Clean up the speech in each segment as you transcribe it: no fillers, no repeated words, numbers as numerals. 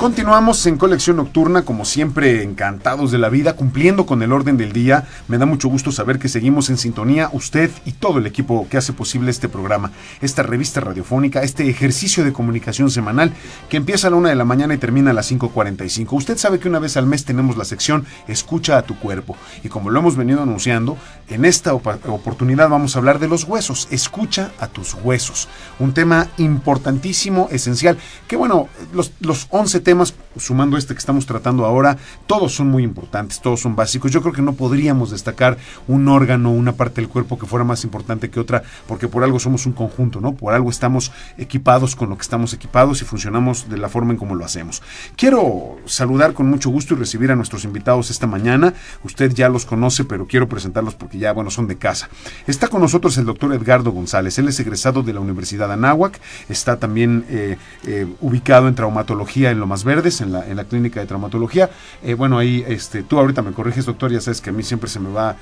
Continuamos en Colección Nocturna, como siempre, encantados de la vida, cumpliendo con el orden del día. Me da mucho gusto saber que seguimos en sintonía, usted y todo el equipo que hace posible este programa, esta revista radiofónica, este ejercicio de comunicación semanal que empieza a la 1 de la mañana y termina a las 5:45. Usted sabe que una vez al mes tenemos la sección Escucha a tu cuerpo, y como lo hemos venido anunciando, en esta oportunidad vamos a hablar de los huesos. Escucha a tus huesos, un tema importantísimo, esencial, que bueno, los 11 temas, sumando este que estamos tratando ahora, todos son muy importantes, todos son básicos. Yo creo que no podríamos destacar un órgano, una parte del cuerpo que fuera más importante que otra, porque por algo somos un conjunto, ¿no? Por algo estamos equipados con lo que estamos equipados y funcionamos de la forma en como lo hacemos. Quiero saludar con mucho gusto y recibir a nuestros invitados esta mañana. Usted ya los conoce, pero quiero presentarlos porque ya, bueno, son de casa. Está con nosotros el doctor Edgardo González. Él es egresado de la Universidad Anáhuac, está también ubicado en traumatología en Lomas Verdes, en la clínica de traumatología. Bueno, ahí tú ahorita me corriges, doctor, ya sabes que a mí siempre se me va,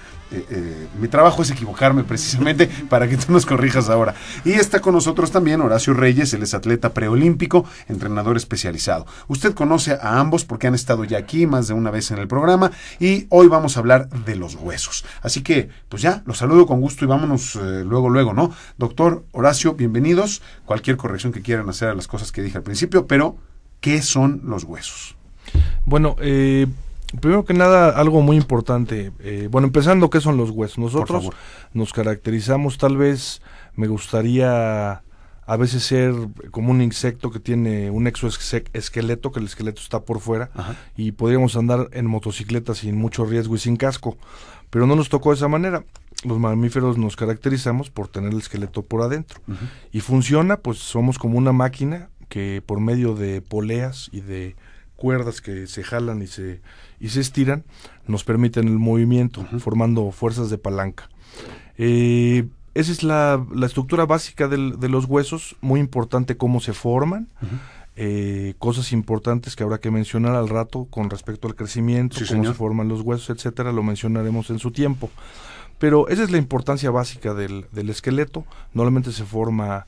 mi trabajo es equivocarme precisamente para que tú nos corrijas ahora. Y está con nosotros también Horacio Reyes, él es atleta preolímpico, entrenador especializado. Usted conoce a ambos porque han estado ya aquí más de una vez en el programa, y hoy vamos a hablar de los huesos. Así que, pues ya, los saludo con gusto y vámonos luego, ¿no? Doctor Horacio, bienvenidos. Cualquier corrección que quieran hacer a las cosas que dije al principio, pero ¿qué son los huesos? Bueno, primero que nada, algo muy importante. Bueno, empezando, ¿qué son los huesos? Nosotros nos caracterizamos, tal vez me gustaría a veces ser como un insecto que tiene un exoesqueleto, que el esqueleto está por fuera. Ajá. Y podríamos andar en motocicleta sin mucho riesgo y sin casco, pero no nos tocó de esa manera. Los mamíferos nos caracterizamos por tener el esqueleto por adentro. Uh-huh. Y funciona, pues somos como una máquina que por medio de poleas y de cuerdas que se jalan y se estiran, nos permiten el movimiento, uh-huh, formando fuerzas de palanca. Esa es la estructura básica de los huesos. Muy importante cómo se forman. Uh-huh. Cosas importantes que habrá que mencionar al rato con respecto al crecimiento, sí, cómo se forman los huesos, etcétera, lo mencionaremos en su tiempo. Pero esa es la importancia básica del esqueleto. Normalmente se forma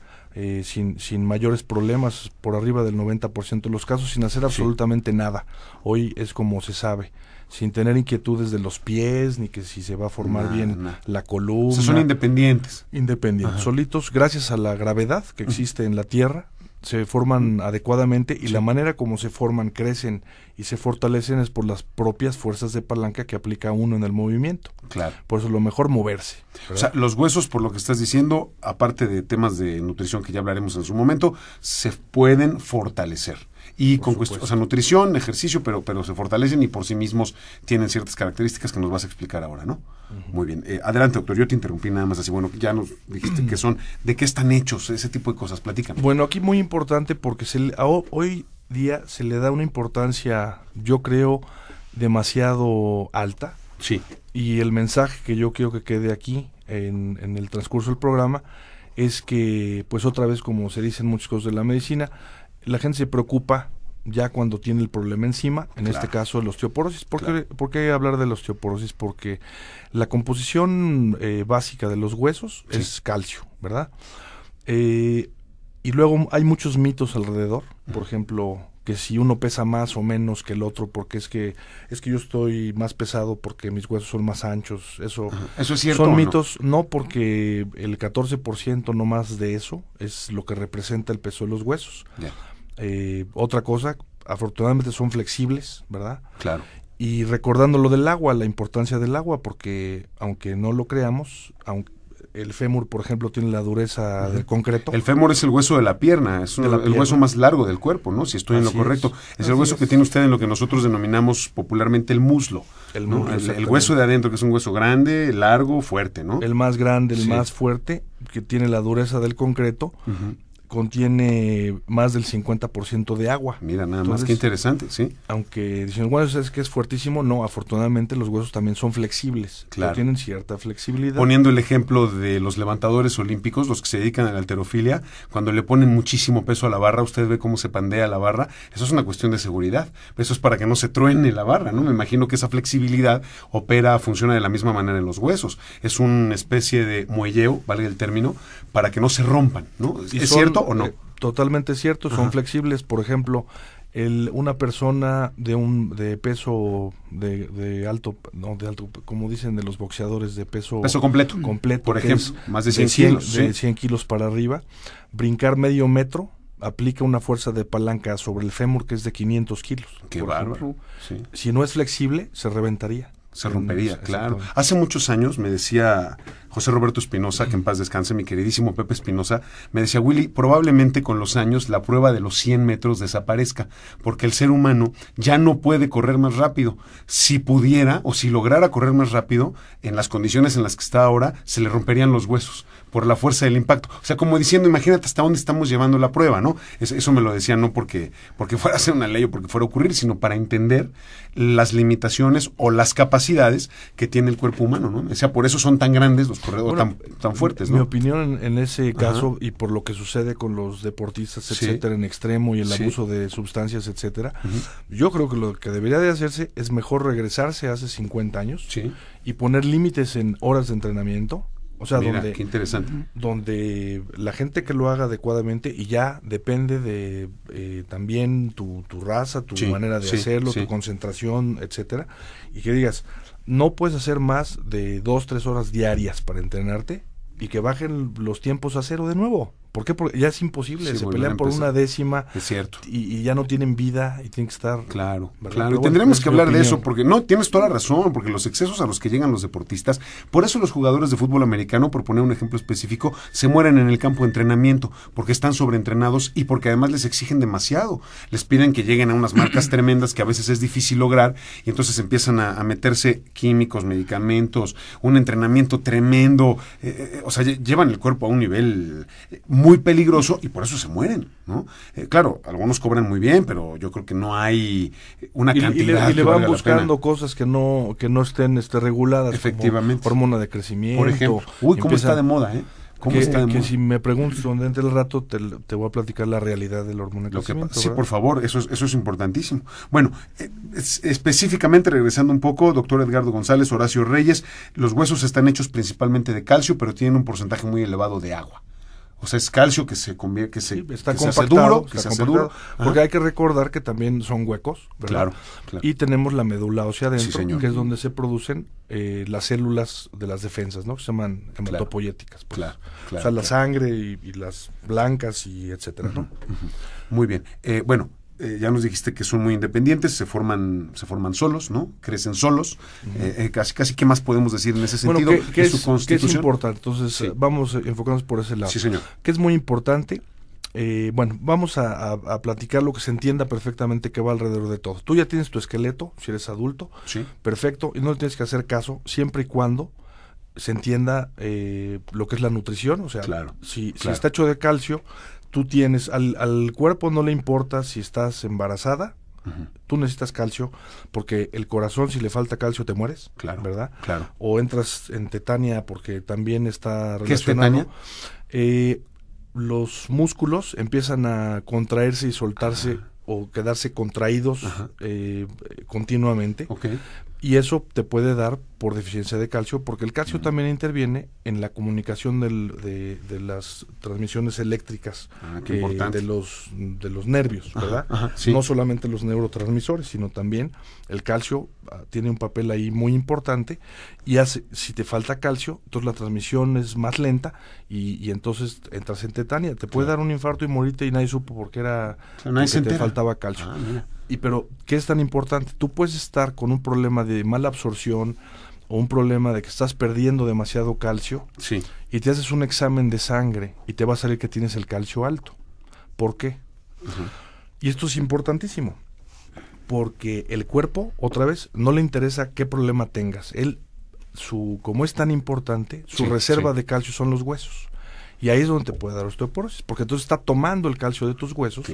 sin mayores problemas, por arriba del 90% de los casos, sin hacer absolutamente nada. Hoy es como se sabe, sin tener inquietudes de los pies, ni que si se va a formar bien la columna. O sea, son independientes. Independientes, solitos, gracias a la gravedad que existe en la Tierra, se forman adecuadamente, y la manera como se forman, crecen y se fortalecen es por las propias fuerzas de palanca que aplica uno en el movimiento. Claro. Por eso lo mejor moverse, ¿verdad? O sea, los huesos, por lo que estás diciendo, aparte de temas de nutrición que ya hablaremos en su momento, se pueden fortalecer. Y con cuestión, o sea, nutrición, ejercicio, pero se fortalecen y por sí mismos tienen ciertas características que nos vas a explicar ahora, ¿no? Uh-huh. Muy bien. Adelante, doctor, yo te interrumpí nada más así. Bueno, ya nos dijiste que son, ¿de qué están hechos ese tipo de cosas? Platícame. Bueno, aquí muy importante porque hoy día se le da una importancia, yo creo, demasiado alta. Sí. Y el mensaje que yo quiero que quede aquí en el transcurso del programa es que, pues otra vez, como se dicen muchas cosas de la medicina, la gente se preocupa ya cuando tiene el problema encima, en este caso la osteoporosis. ¿Por qué hablar de la osteoporosis? Porque la composición básica de los huesos es calcio, ¿verdad? Y luego hay muchos mitos alrededor, por ejemplo, que si uno pesa más o menos que el otro, porque es que yo estoy más pesado porque mis huesos son más anchos. ¿Eso es cierto? Son mitos, no, porque el 14% no más de eso es lo que representa el peso de los huesos. Yeah. Otra cosa, afortunadamente son flexibles, ¿verdad? Claro. Y recordando lo del agua, la importancia del agua, porque aunque no lo creamos, el fémur, por ejemplo, tiene la dureza del concreto. El fémur es el hueso de la pierna, es el hueso más largo del cuerpo, ¿no? Si estoy en lo correcto. Es el hueso que tiene usted en lo que nosotros denominamos popularmente el muslo. El hueso de adentro, que es un hueso grande, largo, fuerte, ¿no? El más grande, el más fuerte, que tiene la dureza del concreto. Uh-huh. Contiene más del 50% de agua. Mira, nada más, qué interesante, sí. Aunque dicen, bueno, es que es fuertísimo, no, afortunadamente los huesos también son flexibles. Claro. Tienen cierta flexibilidad. Poniendo el ejemplo de los levantadores olímpicos, los que se dedican a la halterofilia, cuando le ponen muchísimo peso a la barra, usted ve cómo se pandea la barra, eso es una cuestión de seguridad. Eso es para que no se truene la barra, ¿no? Me imagino que esa flexibilidad funciona de la misma manera en los huesos. Es una especie de muelleo, valga el término, para que no se rompan, ¿no? ¿Es cierto o no? Totalmente cierto, son flexibles. Por ejemplo, una persona de peso de alto, como dicen de los boxeadores, de peso completo, por ejemplo, más de 100 kilos, de 100 kilos para arriba, brincar medio metro aplica una fuerza de palanca sobre el fémur que es de 500 kilos. Qué bárbaro. Sí. Si no es flexible, se reventaría. Se rompería, claro. Hace muchos años me decía José Roberto Espinosa, que en paz descanse, mi queridísimo Pepe Espinosa, me decía, Willy, probablemente con los años la prueba de los 100 metros desaparezca, porque el ser humano ya no puede correr más rápido. Si pudiera o si lograra correr más rápido, en las condiciones en las que está ahora, se le romperían los huesos por la fuerza del impacto. O sea, como diciendo, imagínate hasta dónde estamos llevando la prueba, ¿no? Eso me lo decía no porque fuera a ser una ley o porque fuera a ocurrir, sino para entender las limitaciones o las capacidades que tiene el cuerpo humano, ¿no? O sea, por eso son tan grandes los corredores, tan fuertes, ¿no? Mi opinión en ese caso, y por lo que sucede con los deportistas, etcétera, en extremo, y el abuso de sustancias, etcétera, yo creo que lo que debería de hacerse es mejor regresarse hace 50 años y poner límites en horas de entrenamiento. O sea, mira, qué interesante. Donde la gente que lo haga adecuadamente, y ya depende de también tu raza, tu manera de hacerlo, tu concentración, etcétera, y que digas, no puedes hacer más de 2-3 horas diarias para entrenarte y que bajen los tiempos a cero de nuevo. ¿Por qué? Porque ya es imposible, se pelean por una décima. Es cierto. Y ya no tienen vida y tienen que estar... Claro, claro. Y tendremos que hablar de eso, porque no, tienes toda la razón, porque los excesos a los que llegan los deportistas, por eso los jugadores de fútbol americano, por poner un ejemplo específico, se mueren en el campo de entrenamiento, porque están sobreentrenados y porque además les exigen demasiado. Les piden que lleguen a unas marcas tremendas que a veces es difícil lograr, y entonces empiezan a meterse químicos, medicamentos, un entrenamiento tremendo, o sea, llevan el cuerpo a un nivel muy peligroso y por eso se mueren, ¿no? Claro, algunos cobran muy bien, pero yo creo que no hay una cantidad y le van buscando cosas que no estén reguladas, efectivamente, como hormona de crecimiento. Por ejemplo, cómo está de moda, que si me preguntas dónde entre el rato, te voy a platicar la realidad de la hormona de crecimiento. Sí, por favor, eso es importantísimo. Bueno, específicamente, regresando un poco, doctor Edgardo González, Horacio Reyes, los huesos están hechos principalmente de calcio, pero tienen un porcentaje muy elevado de agua. O sea, es calcio que se convierte, que se hace duro, porque hay que recordar que también son huecos, ¿verdad? Claro. Y tenemos la médula ósea adentro, que es donde se producen las células de las defensas, ¿no? Que se llaman hematopoyéticas. Pues. O sea, la sangre y las blancas y etcétera, ¿no? Muy bien. Ya nos dijiste que son muy independientes, se forman solos, ¿no? Crecen solos. Casi, ¿qué más podemos decir en ese sentido? ¿Qué es constitución? ¿Qué es importante? Entonces, vamos a enfocarnos por ese lado. Sí, señor. ¿Qué es muy importante? Vamos a platicar lo que se entienda perfectamente que va alrededor de todo. Tú ya tienes tu esqueleto, si eres adulto, perfecto, y no le tienes que hacer caso, siempre y cuando se entienda lo que es la nutrición. O sea, si está hecho de calcio, tú tienes, al cuerpo no le importa si estás embarazada, tú necesitas calcio, porque el corazón, si le falta calcio, te mueres, ¿verdad? Claro. O entras en tetania, porque también está relacionado. ¿Qué es tetania? Los músculos empiezan a contraerse y soltarse o quedarse contraídos continuamente. Y eso te puede dar por deficiencia de calcio, porque el calcio también interviene en la comunicación de las transmisiones eléctricas de los nervios, ¿verdad? No solamente los neurotransmisores, sino también el calcio tiene un papel ahí muy importante, y si te falta calcio, entonces la transmisión es más lenta y entonces entras en tetania. Te puede dar un infarto y morirte y nadie supo porque te faltaba calcio. Pero, ¿qué es tan importante? Tú puedes estar con un problema de mala absorción o un problema de que estás perdiendo demasiado calcio y te haces un examen de sangre y te va a salir que tienes el calcio alto. ¿Por qué? Y esto es importantísimo, porque el cuerpo, otra vez, no le interesa qué problema tengas. Como es tan importante, su reserva de calcio son los huesos. Y ahí es donde te puede dar osteoporosis, porque entonces está tomando el calcio de tus huesos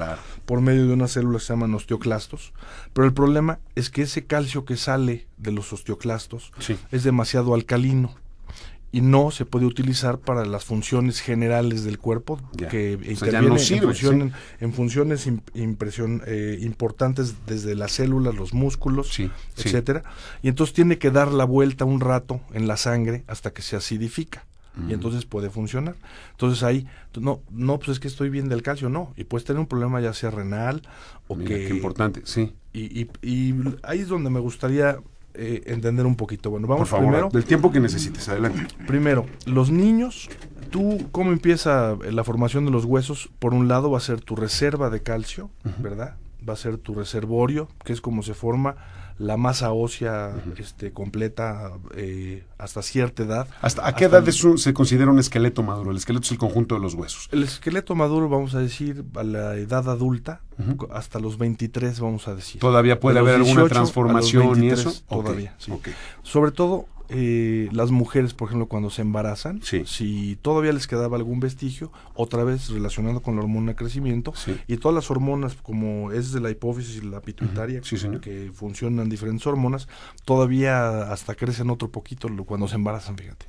por medio de unas células que se llaman osteoclastos. Pero el problema es que ese calcio que sale de los osteoclastos es demasiado alcalino y no se puede utilizar para las funciones generales del cuerpo, que intervienen en funciones importantes, desde las células, los músculos, etcétera. Y entonces tiene que dar la vuelta un rato en la sangre hasta que se acidifica. y entonces puede funcionar. Entonces ahí, no, pues es que estoy bien del calcio, no, y puedes tener un problema ya sea renal o Mira, qué importante, sí. Y ahí es donde me gustaría entender un poquito. Bueno, vamos por favor, primero. Del tiempo que necesites, adelante. Primero, los niños, ¿cómo empieza la formación de los huesos? Por un lado va a ser tu reserva de calcio, ¿verdad? Va a ser tu reservorio, que es como se forma la masa ósea completa hasta cierta edad. ¿A qué edad se considera un esqueleto maduro? El esqueleto es el conjunto de los huesos. El esqueleto maduro, vamos a decir, a la edad adulta, hasta los 23, vamos a decir. ¿Todavía puede haber alguna transformación y eso? Todavía, sí. Sobre todo, las mujeres, por ejemplo, cuando se embarazan, si todavía les quedaba algún vestigio, otra vez relacionado con la hormona de crecimiento, y todas las hormonas, como es de la hipófisis y la pituitaria, que funcionan diferentes hormonas, todavía hasta crecen otro poquito cuando se embarazan, fíjate.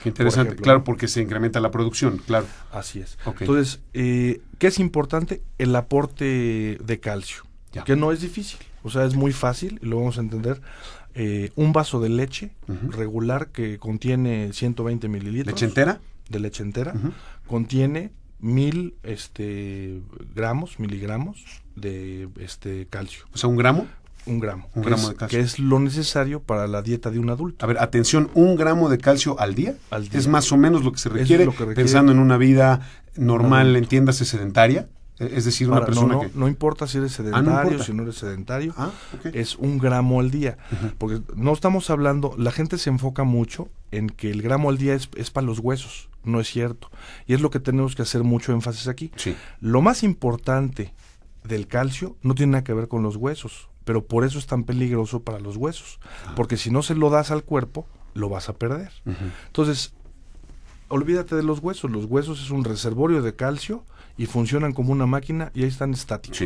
Qué interesante, ejemplo, claro, porque se incrementa la producción, claro. Así es. Entonces, ¿qué es importante? El aporte de calcio, que no es difícil, o sea, es muy fácil, y lo vamos a entender. Un vaso de leche regular que contiene 120 mililitros. ¿Leche entera? De leche entera. Contiene 1000 miligramos de calcio. O sea, ¿1 gramo? 1 gramo. Un gramo de calcio. Que es lo necesario para la dieta de un adulto. A ver, atención, 1 gramo de calcio al día. Es más o menos lo que se requiere, pensando en una vida normal, entiéndase, sedentaria. Es decir, una persona que... No importa si eres sedentario, si no eres sedentario, es 1 gramo al día. Porque no estamos hablando, la gente se enfoca mucho en que el gramo al día es para los huesos. No es cierto. Y es lo que tenemos que hacer mucho énfasis aquí. Lo más importante del calcio no tiene nada que ver con los huesos, pero por eso es tan peligroso para los huesos. Porque si no se lo das al cuerpo, lo vas a perder. Entonces, olvídate de los huesos. Los huesos es un reservorio de calcio y funcionan como una máquina y ahí están estáticos.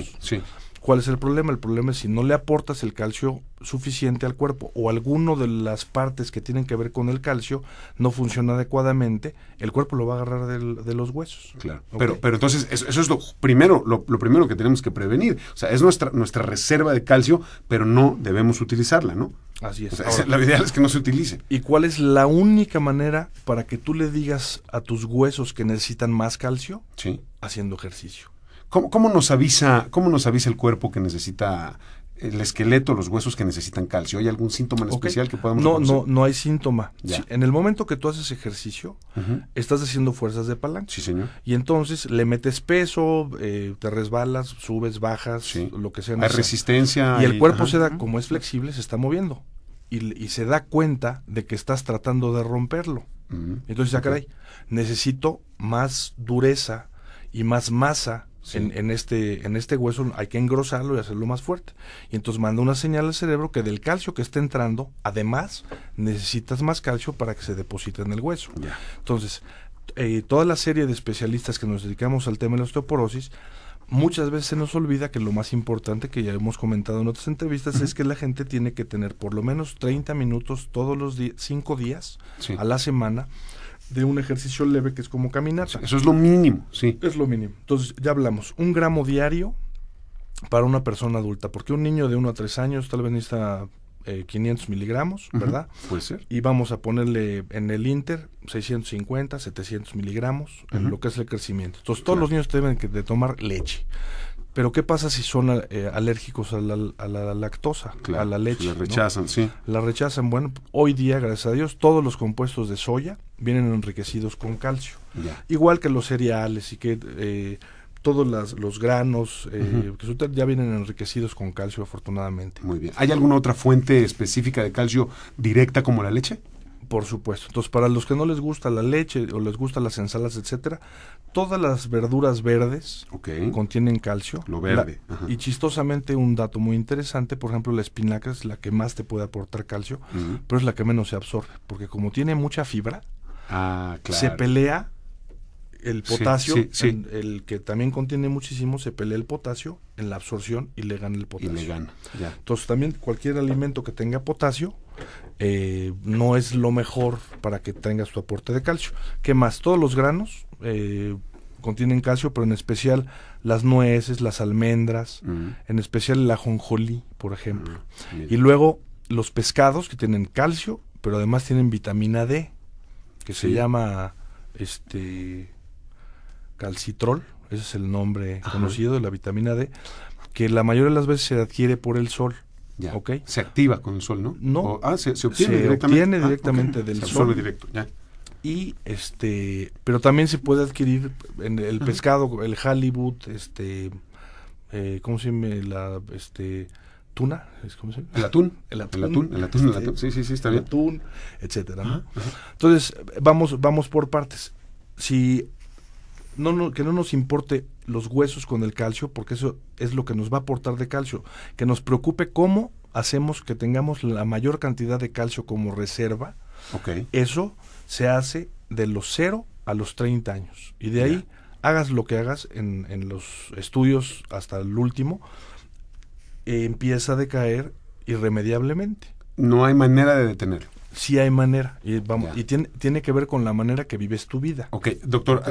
¿Cuál es el problema? El problema es si no le aportas el calcio suficiente al cuerpo o alguno de las partes que tienen que ver con el calcio no funciona adecuadamente, el cuerpo lo va a agarrar de los huesos. Claro. Pero entonces eso es lo primero que tenemos que prevenir. O sea, es nuestra reserva de calcio, pero no debemos utilizarla, ¿no? Así es. O sea, lo ideal es que no se utilice. ¿Y cuál es la única manera para que tú le digas a tus huesos que necesitan más calcio? Haciendo ejercicio. ¿Cómo nos avisa el cuerpo que necesita el esqueleto, los huesos que necesitan calcio? ¿Hay algún síntoma en especial que podamos reconocer? No hay síntoma. En el momento que tú haces ejercicio, estás haciendo fuerzas de palanca. Sí, señor. Y entonces le metes peso, te resbalas, subes, bajas, lo que sea. Hay resistencia. Y el cuerpo se da, como es flexible, se está moviendo. Y se da cuenta de que estás tratando de romperlo. Entonces, caray, necesito más dureza y más masa. En este hueso hay que engrosarlo y hacerlo más fuerte. Y entonces manda una señal al cerebro que del calcio que está entrando, además, necesitas más calcio para que se deposite en el hueso. Entonces, toda la serie de especialistas que nos dedicamos al tema de la osteoporosis, muchas veces se nos olvida que lo más importante, que ya hemos comentado en otras entrevistas, es que la gente tiene que tener por lo menos 30 minutos todos los 5 días a la semana de un ejercicio leve que es como caminar. Eso es lo mínimo, Es lo mínimo. Entonces, ya hablamos, 1 gramo diario para una persona adulta, porque un niño de 1 a 3 años tal vez necesita 500 miligramos, ¿verdad? Puede ser. Y vamos a ponerle en el Inter 650, 700 miligramos en lo que es el crecimiento. Entonces, todos los niños deben de tomar leche. Pero ¿qué pasa si son alérgicos a la lactosa, a la leche? La rechazan, La rechazan. Bueno, hoy día, gracias a Dios, todos los compuestos de soya vienen enriquecidos con calcio. Igual que los cereales y que todos los granos que ya vienen enriquecidos con calcio, afortunadamente. Muy bien. ¿Hay alguna otra fuente específica de calcio directa como la leche? Por supuesto. Entonces, para los que no les gusta la leche o les gustan las ensaladas, etcétera, todas las verduras verdes contienen calcio. Lo verde. Y chistosamente, un dato muy interesante, por ejemplo, la espinaca es la que más te puede aportar calcio, pero es la que menos se absorbe, porque como tiene mucha fibra, se pelea el potasio, el que también contiene muchísimo, se pelea el potasio en la absorción y le gana el potasio. Entonces, también cualquier alimento que tenga potasio no es lo mejor para que tengas tu aporte de calcio. ¿Qué más? Todos los granos contienen calcio, pero en especial las nueces, las almendras, en especial el ajonjolí, por ejemplo. Y luego los pescados que tienen calcio, pero además tienen vitamina D, que se llama calcitrol, ese es el nombre conocido de la vitamina D, que la mayoría de las veces se adquiere por el sol. Ya. ¿Okay? Se activa con el sol, ¿no? No. Se obtiene directamente. Directamente del sol. Se sol. absorbe directo, ya. Y pero también se puede adquirir en el pescado, el halibut, ¿cómo se llama? Tuna, ¿cómo se llama? El atún. El atún. Sí, está bien. El atún, etcétera, ¿no? Entonces, vamos por partes. Si que no nos importe los huesos con el calcio, porque eso es lo que nos va a aportar de calcio, que nos preocupe cómo hacemos que tengamos la mayor cantidad de calcio como reserva. Okay. Eso se hace de los 0 a los 30 años. Y de ahí, hagas lo que hagas en los estudios hasta el último, empieza a decaer irremediablemente. No hay manera de detenerlo. Sí hay manera, y tiene que ver con la manera que vives tu vida. Ok, doctor,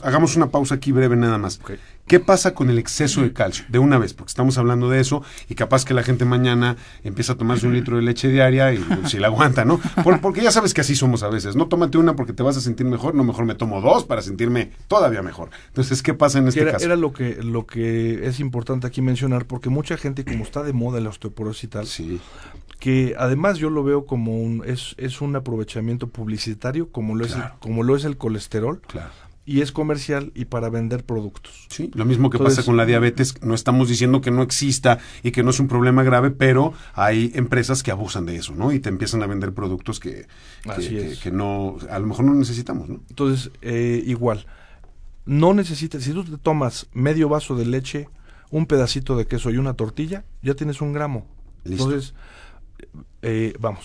hagamos una pausa aquí breve nada más. Okay. ¿Qué pasa con el exceso de calcio? De una vez, porque estamos hablando de eso, y capaz que la gente mañana empieza a tomarse 1 litro de leche diaria y si la aguanta, ¿no? Porque ya sabes que así somos a veces. No tómate una porque te vas a sentir mejor, no, mejor me tomo 2 para sentirme todavía mejor. Entonces, ¿qué pasa en este caso? Era lo que es importante aquí mencionar, porque mucha gente, como está de moda la osteoporosis y tal, sí, que además yo lo veo como es un aprovechamiento publicitario como lo es el colesterol, y es comercial y para vender productos. Sí, lo mismo que pasa con la diabetes. No estamos diciendo que no exista y que no es un problema grave, pero hay empresas que abusan de eso, ¿no? Y te empiezan a vender productos que no, a lo mejor no necesitamos, ¿no? Entonces, igual, no necesitas, si tú te tomas medio vaso de leche, un pedacito de queso y una tortilla, ya tienes 1 gramo. Listo. Entonces,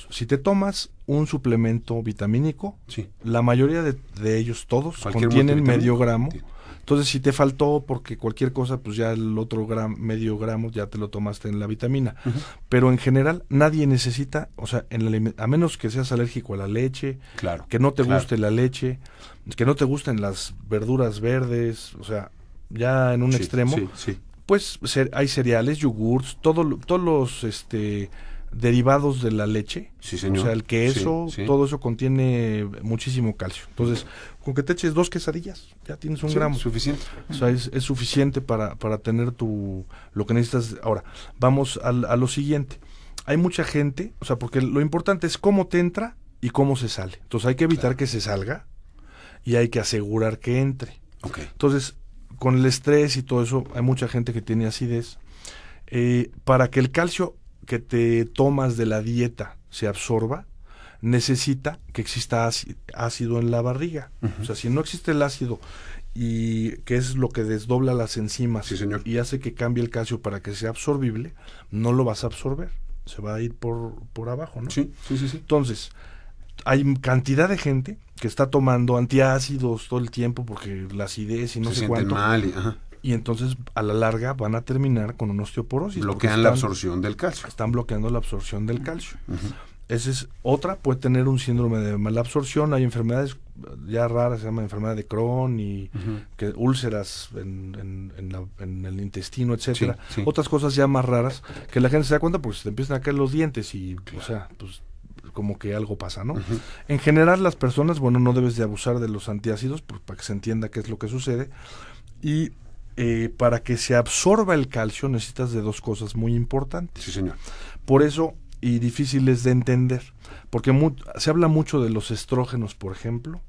si te tomas un suplemento vitamínico, la mayoría de ellos todos contienen medio gramo. Entonces, si te faltó porque cualquier cosa, pues ya el otro medio gramo ya te lo tomaste en la vitamina. Pero en general nadie necesita, o sea, a menos que seas alérgico a la leche, que no te guste la leche, que no te gusten las verduras verdes, o sea, ya en un extremo, pues hay cereales, yogurts, todos los derivados de la leche, señor. O sea, el queso, todo eso contiene muchísimo calcio. Entonces, con que te eches 2 quesadillas, ya tienes 1 gramo. Suficiente. O sea, es suficiente para tener lo que necesitas. Ahora, vamos a lo siguiente. Hay mucha gente, o sea, porque lo importante es cómo te entra y cómo se sale. Entonces, hay que evitar que se salga y hay que asegurar que entre. Entonces, con el estrés y todo eso, hay mucha gente que tiene acidez. Para que el calcio que te tomas de la dieta se absorba, necesita que exista ácido en la barriga. O sea, si no existe el ácido, y que es lo que desdobla las enzimas y hace que cambie el calcio para que sea absorbible, no lo vas a absorber. Se va a ir por abajo, ¿no? Sí. Entonces, hay cantidad de gente que está tomando antiácidos todo el tiempo porque la acidez y no sé cuánto. Y entonces, a la larga, van a terminar con una osteoporosis. Bloquean la absorción del calcio. Están bloqueando la absorción del calcio. Esa es otra, puede tener un síndrome de mala absorción. Hay enfermedades ya raras, se llama enfermedad de Crohn y que úlceras en el intestino, etcétera. Otras cosas ya más raras que la gente se da cuenta porque se te empiezan a caer los dientes y, o sea, pues como que algo pasa, ¿no? En general, las personas, no debes de abusar de los antiácidos para que se entienda qué es lo que sucede. Y para que se absorba el calcio necesitas de 2 cosas muy importantes. Sí, señor. Por eso, y difíciles de entender, porque se habla mucho de los estrógenos, por ejemplo,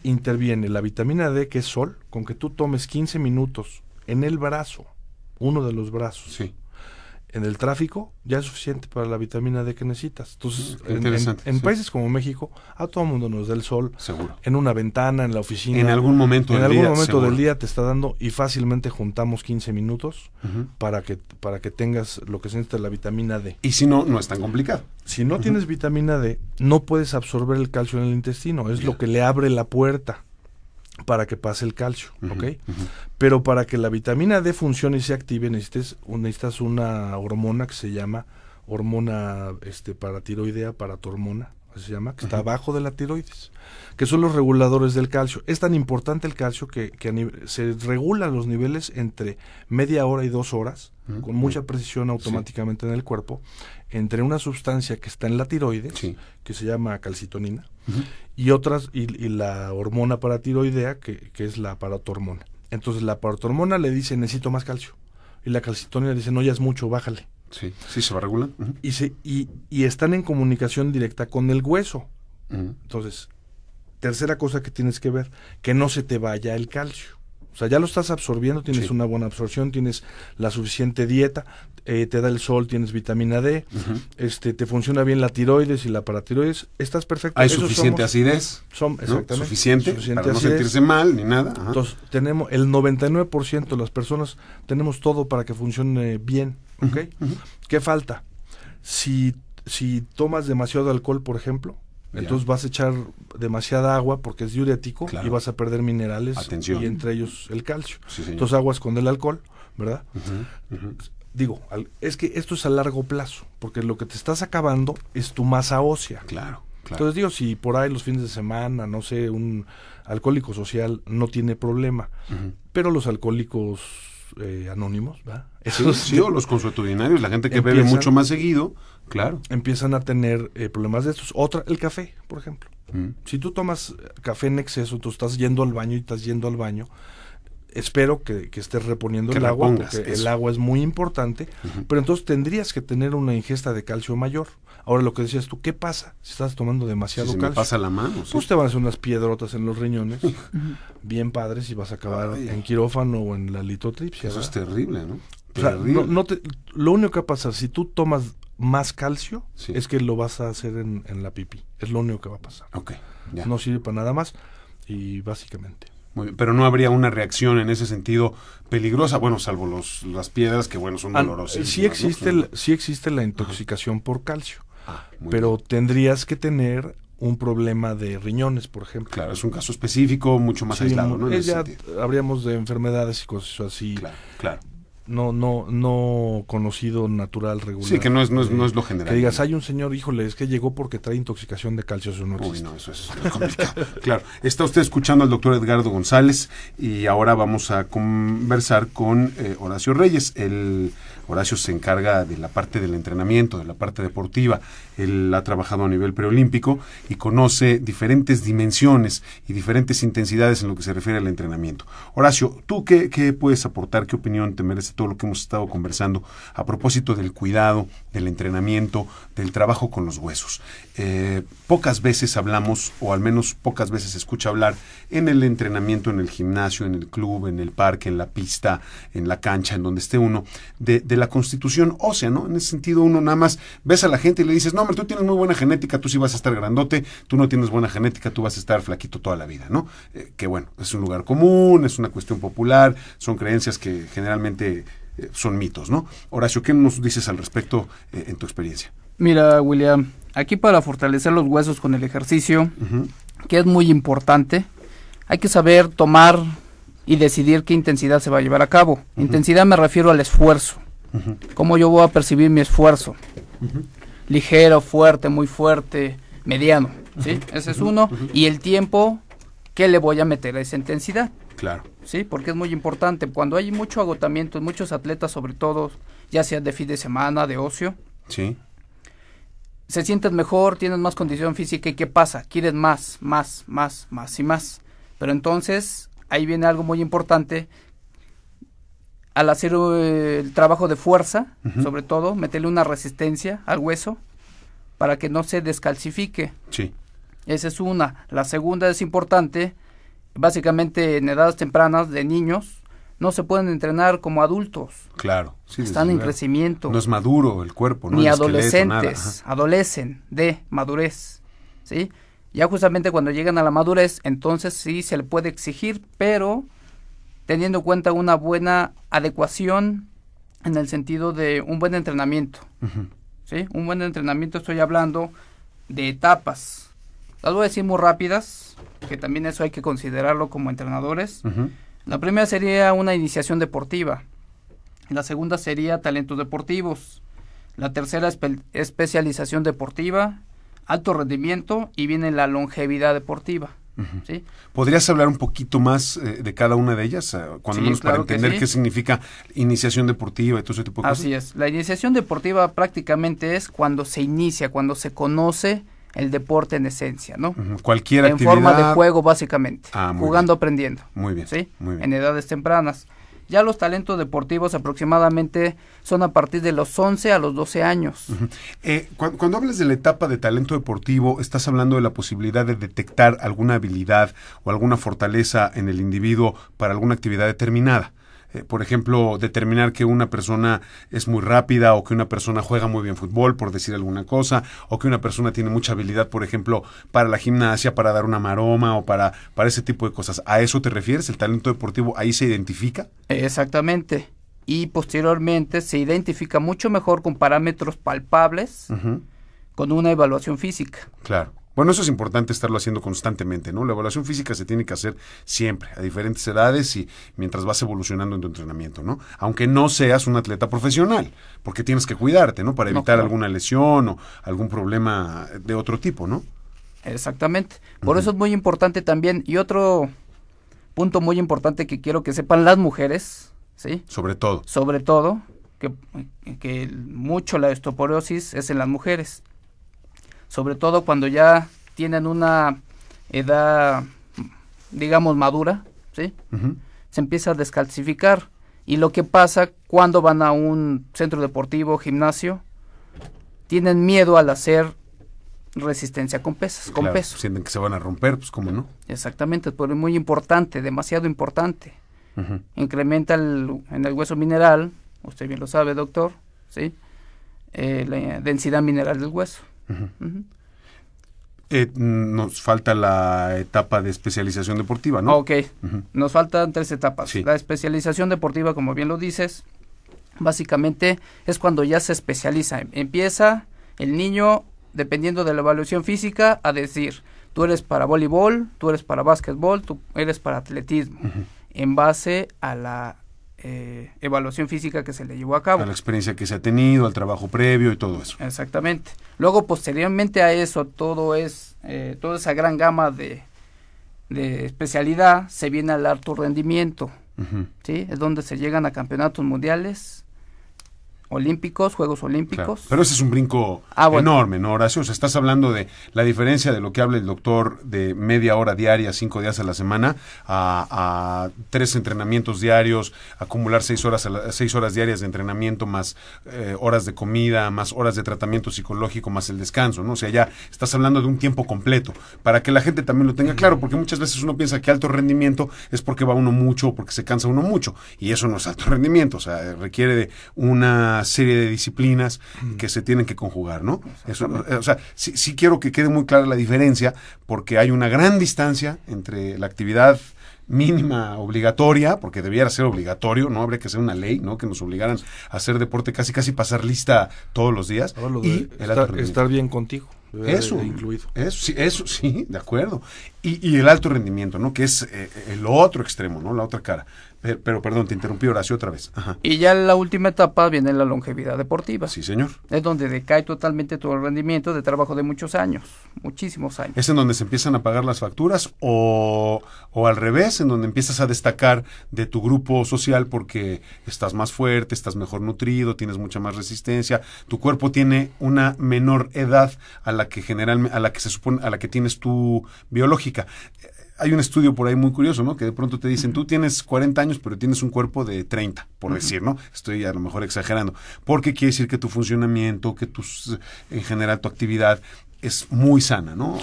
interviene la vitamina D, que es sol, con que tú tomes 15 minutos en el brazo, uno de los brazos, en el tráfico, ya es suficiente para la vitamina D que necesitas. Entonces, en países como México, a todo mundo nos da el sol. Seguro. En una ventana, en la oficina. En algún momento del día te está dando, y fácilmente juntamos 15 minutos para que tengas lo que se necesita, la vitamina D. Y si no, no es tan complicado. Si no tienes vitamina D, no puedes absorber el calcio en el intestino. Es lo que le abre la puerta para que pase el calcio, Pero para que la vitamina D funcione y se active, necesitas una hormona que se llama hormona paratiroidea, paratormona, se llama, que está abajo de la tiroides, que son los reguladores del calcio. Es tan importante el calcio que se regulan los niveles entre media hora y 2 horas, con mucha precisión automáticamente en el cuerpo, entre una sustancia que está en la tiroides, que se llama calcitonina, y otras, y la hormona paratiroidea, que es la aparatormona. Entonces la aparatormona le dice, necesito más calcio, y la calcitonina le dice, no, ya es mucho, bájale. Sí, se va a regular. Y están en comunicación directa con el hueso. Entonces, tercera cosa que tienes que ver, que no se te vaya el calcio. O sea, ya lo estás absorbiendo, tienes una buena absorción, tienes la suficiente dieta, te da el sol, tienes vitamina D, te funciona bien la tiroides y la paratiroides, estás perfecto. Hay suficiente acidez, exactamente, suficiente para no sentirse mal ni nada. Entonces, tenemos el 99% de las personas, tenemos todo para que funcione bien, ¿ok? ¿Qué falta? Si tomas demasiado alcohol, por ejemplo, entonces vas a echar demasiada agua porque es diurético, y vas a perder minerales. Atención. Y entre ellos el calcio. Sí, entonces aguas con el alcohol, ¿verdad? Digo, es que esto es a largo plazo, porque lo que te estás acabando es tu masa ósea. Claro. Entonces digo, si por ahí los fines de semana, no sé, un alcohólico social no tiene problema, pero los alcohólicos anónimos, ¿verdad? O los consuetudinarios, la gente que bebe mucho más seguido, claro. Empiezan a tener problemas de estos. El café, por ejemplo. Si tú tomas café en exceso, tú estás yendo al baño, espero que estés reponiendo el agua, porque el agua es muy importante, pero entonces tendrías que tener una ingesta de calcio mayor. Ahora, lo que decías tú, ¿qué pasa si estás tomando demasiado calcio? Me pasa la mano. Pues te van a hacer unas piedrotas en los riñones, bien padres, y vas a acabar en quirófano o en la litotripsia. Eso es terrible, ¿no? O sea, lo único que va a pasar, si tú tomas más calcio, es que lo vas a hacer en la pipí. Es lo único que va a pasar. No sirve para nada más, y básicamente. Muy bien, pero no habría una reacción en ese sentido peligrosa, bueno, salvo las piedras que, son dolorosas. Sí existe la intoxicación por calcio, pero tendrías que tener un problema de riñones, por ejemplo. Claro, es un caso específico, mucho más aislado, ¿no? Ya habríamos de enfermedades y cosas así. Claro. No conocido, natural, regular. Sí, que no es lo general. Que digas, hay un señor, híjole, es que llegó porque trae intoxicación de calcio, eso no existe. Eso es complicado. Claro, está usted escuchando al doctor Edgardo González, y ahora vamos a conversar con Horacio Reyes. Horacio se encarga de la parte del entrenamiento, de la parte deportiva. Él ha trabajado a nivel preolímpico y conoce diferentes dimensiones y diferentes intensidades en lo que se refiere al entrenamiento. Horacio, ¿tú qué puedes aportar? ¿Qué opinión te merece todo lo que hemos estado conversando a propósito del cuidado, del entrenamiento, del trabajo con los huesos? Pocas veces hablamos, o al menos pocas veces se escucha hablar en el entrenamiento, en el gimnasio, en el club, en el parque, en la pista, en la cancha, en donde esté uno, de la constitución ósea, ¿no? En ese sentido, uno nada más ves a la gente y le dices, no, hombre, tú tienes muy buena genética, tú sí vas a estar grandote, tú no tienes buena genética, tú vas a estar flaquito toda la vida, ¿no? Que bueno, es un lugar común, es una cuestión popular, son creencias que generalmente son mitos, ¿no? Horacio, ¿qué nos dices al respecto en tu experiencia? Mira, William, aquí para fortalecer los huesos con el ejercicio, que es muy importante, hay que saber tomar y decidir qué intensidad se va a llevar a cabo. Intensidad me refiero al esfuerzo. ¿Cómo yo voy a percibir mi esfuerzo? Ligero, fuerte, muy fuerte, mediano, ¿sí? Ese es uno. Y el tiempo, ¿qué le voy a meter a esa intensidad? Claro. Sí, porque es muy importante. Cuando hay mucho agotamiento, muchos atletas, sobre todo, ya sea de fin de semana, de ocio, se sienten mejor, tienen más condición física, y ¿qué pasa? Quieren más y más. Pero entonces, ahí viene algo muy importante. Al hacer el trabajo de fuerza, sobre todo, meterle una resistencia al hueso para que no se descalcifique. Sí. Esa es una. La segunda es importante, básicamente en edades tempranas de niños, no se pueden entrenar como adultos. Claro. Sí, están en crecimiento. No es maduro el cuerpo, ¿no? Ni el adolescentes, adolecen de madurez, ¿sí? Ya justamente cuando llegan a la madurez, entonces sí se le puede exigir, pero teniendo en cuenta una buena adecuación en el sentido de un buen entrenamiento. ¿Sí? Un buen entrenamiento, estoy hablando de etapas. Las voy a decir muy rápidas, que también eso hay que considerarlo como entrenadores. La primera sería una iniciación deportiva. La segunda sería talentos deportivos. La tercera especialización deportiva, alto rendimiento, y viene la longevidad deportiva. ¿sí? ¿Podrías hablar un poquito más de cada una de ellas? Cuando menos claro, para entender sí. qué significa iniciación deportiva y todo ese tipo de cosas. Así es. La iniciación deportiva prácticamente es cuando se inicia, cuando se conoce el deporte en esencia, ¿no? Cualquier en actividad. forma de juego, básicamente. Jugando, bien. aprendiendo. Muy bien. ¿Sí? Muy bien. En edades tempranas. Ya los talentos deportivos aproximadamente son a partir de los 11 a los 12 años. Cuando hablas de la etapa de talento deportivo, estás hablando de la posibilidad de detectar alguna habilidad o alguna fortaleza en el individuo para alguna actividad determinada. Por ejemplo, determinar que una persona es muy rápida o que una persona juega muy bien fútbol, por decir alguna cosa, o que una persona tiene mucha habilidad, por ejemplo, para la gimnasia, para dar una maroma o para ese tipo de cosas. ¿A eso te refieres? ¿El talento deportivo ahí se identifica? Exactamente. Y posteriormente se identifica mucho mejor con parámetros palpables, con una evaluación física. Claro. Bueno, eso es importante estarlo haciendo constantemente, ¿no? La evaluación física se tiene que hacer siempre, a diferentes edades y mientras vas evolucionando en tu entrenamiento, ¿no? Aunque no seas un atleta profesional, porque tienes que cuidarte, ¿no? Para evitar alguna lesión o algún problema de otro tipo, ¿no? Exactamente. Por eso es muy importante también, y otro punto muy importante que quiero que sepan las mujeres, ¿sí? Sobre todo, que mucho la osteoporosis es en las mujeres. Sobre todo cuando ya tienen una edad, digamos, madura, ¿sí? Se empieza a descalcificar. Y lo que pasa cuando van a un centro deportivo, gimnasio, tienen miedo al hacer resistencia con pesas, con peso. Sienten que se van a romper, pues cómo no. Exactamente, pero es muy importante, demasiado importante. Incrementa en el hueso mineral, usted bien lo sabe, doctor, ¿sí? La densidad mineral del hueso. Nos falta la etapa de especialización deportiva, ¿no? Ok, nos faltan 3 etapas. Sí. La especialización deportiva, como bien lo dices, básicamente es cuando ya se especializa. Empieza el niño, dependiendo de la evaluación física, a decir, tú eres para voleibol, tú eres para básquetbol, tú eres para atletismo, en base a la evaluación física que se le llevó a cabo. A la experiencia que se ha tenido, al trabajo previo y todo eso. Exactamente. Luego, posteriormente a eso, toda esa gran gama de especialidad, se viene al alto rendimiento, ¿sí? Es donde se llegan a campeonatos mundiales, olímpicos, Juegos Olímpicos. Claro, pero ese es un brinco enorme, ¿no, Horacio? O sea, estás hablando de la diferencia de lo que habla el doctor de media hora diaria, 5 días a la semana, a 3 entrenamientos diarios, acumular 6 horas diarias de entrenamiento, más horas de comida, más horas de tratamiento psicológico, más el descanso, ¿no? O sea, ya estás hablando de un tiempo completo, para que la gente también lo tenga claro, porque muchas veces uno piensa que alto rendimiento es porque va uno mucho o porque se cansa uno mucho, y eso no es alto rendimiento, o sea, requiere de una serie de disciplinas que se tienen que conjugar, ¿no? Eso, o sea, sí quiero que quede muy clara la diferencia, porque hay una gran distancia entre la actividad mínima obligatoria, porque debiera ser obligatorio, no habría que hacer una ley, ¿no? Que nos obligaran a hacer deporte, casi pasar lista todos los días. Y estar bien contigo. Eso, incluido. Eso sí, de acuerdo. Y el alto rendimiento, ¿no? Que es el otro extremo, ¿no? La otra cara. Pero perdón, te interrumpí, Horacio, otra vez. Ajá. Y ya en la última etapa viene la longevidad deportiva. Sí, señor. Es donde decae totalmente todo el rendimiento de trabajo de muchos años, muchísimos años. ¿Es en donde se empiezan a pagar las facturas o al revés, en donde empiezas a destacar de tu grupo social porque estás más fuerte, estás mejor nutrido, tienes mucha más resistencia, tu cuerpo tiene una menor edad a la que tienes tú biológica? Hay un estudio por ahí muy curioso, ¿no? Que de pronto te dicen, tú tienes 40 años, pero tienes un cuerpo de 30, por decir, ¿no? Estoy a lo mejor exagerando. Porque quiere decir que tu funcionamiento, en general tu actividad es muy sana, ¿no?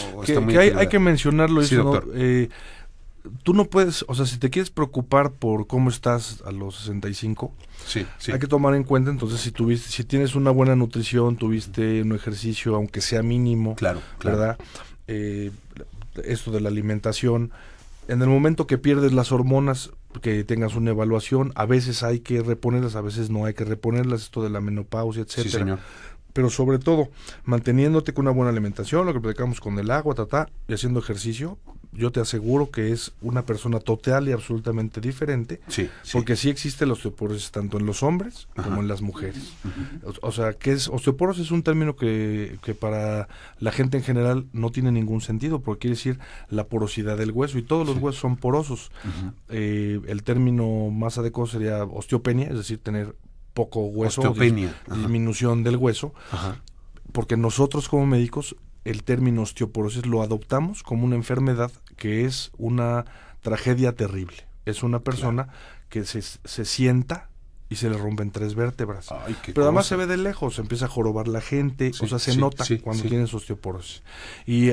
Hay que mencionarlo, sí, eso, doctor. ¿no? Tú no puedes, o sea, si te quieres preocupar por cómo estás a los 65, sí. Hay que tomar en cuenta, entonces, si tienes una buena nutrición, tuviste un ejercicio, aunque sea mínimo, claro. ¿verdad? Esto de la alimentación, en el momento que pierdes las hormonas, que tengas una evaluación, a veces hay que reponerlas, a veces no hay que reponerlas, esto de la menopausia, etcétera. Sí, señor. Pero sobre todo, manteniéndote con una buena alimentación, lo que platicamos con el agua, y haciendo ejercicio, yo te aseguro que es una persona total y absolutamente diferente, porque sí existe la osteoporosis tanto en los hombres como en las mujeres. O sea, que es osteoporosis es un término que para la gente en general no tiene ningún sentido, porque quiere decir la porosidad del hueso, y todos los huesos son porosos. El término más adecuado sería osteopenia, es decir, tener poco hueso, disminución del hueso, porque nosotros como médicos el término osteoporosis lo adoptamos como una enfermedad que es una tragedia terrible. Es una persona que se sienta y se le rompen 3 vértebras. Pero además se ve de lejos, empieza a jorobar la gente, o sea, se nota cuando tienes osteoporosis. Y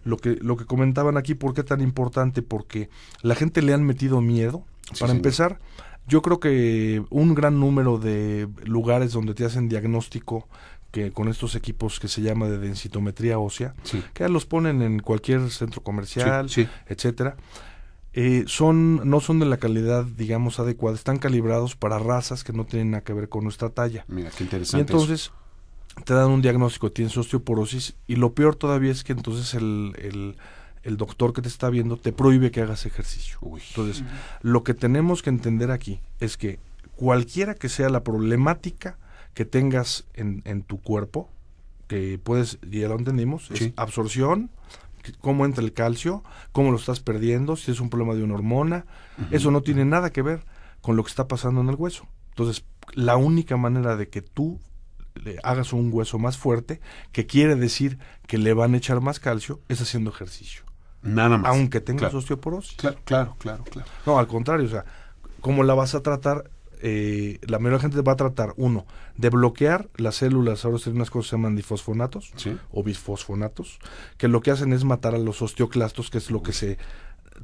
lo que comentaban aquí, ¿por qué tan importante? Porque la gente le han metido miedo. Para empezar, yo creo que un gran número de lugares donde te hacen diagnóstico, que con estos equipos que se llama de densitometría ósea, que los ponen en cualquier centro comercial, etcétera, no son de la calidad, digamos, adecuada, están calibrados para razas que no tienen nada que ver con nuestra talla. Mira, qué interesante. Y entonces te dan un diagnóstico, tienes osteoporosis, y lo peor todavía es que entonces el doctor que te está viendo te prohíbe que hagas ejercicio. Entonces, lo que tenemos que entender aquí es que cualquiera que sea la problemática que tengas en tu cuerpo, que puedes, ya lo entendimos, es absorción, cómo entra el calcio, cómo lo estás perdiendo, si es un problema de una hormona, eso no tiene nada que ver con lo que está pasando en el hueso. Entonces, la única manera de que tú le hagas un hueso más fuerte, que quiere decir que le van a echar más calcio, es haciendo ejercicio. Nada más. Aunque tengas osteoporosis. Claro. No, al contrario, o sea, ¿cómo la vas a tratar? La mayoría de la gente va a tratar, uno, de bloquear las células, ahora hay unas cosas que se llaman difosfonatos o bisfosfonatos, que lo que hacen es matar a los osteoclastos, que es lo que se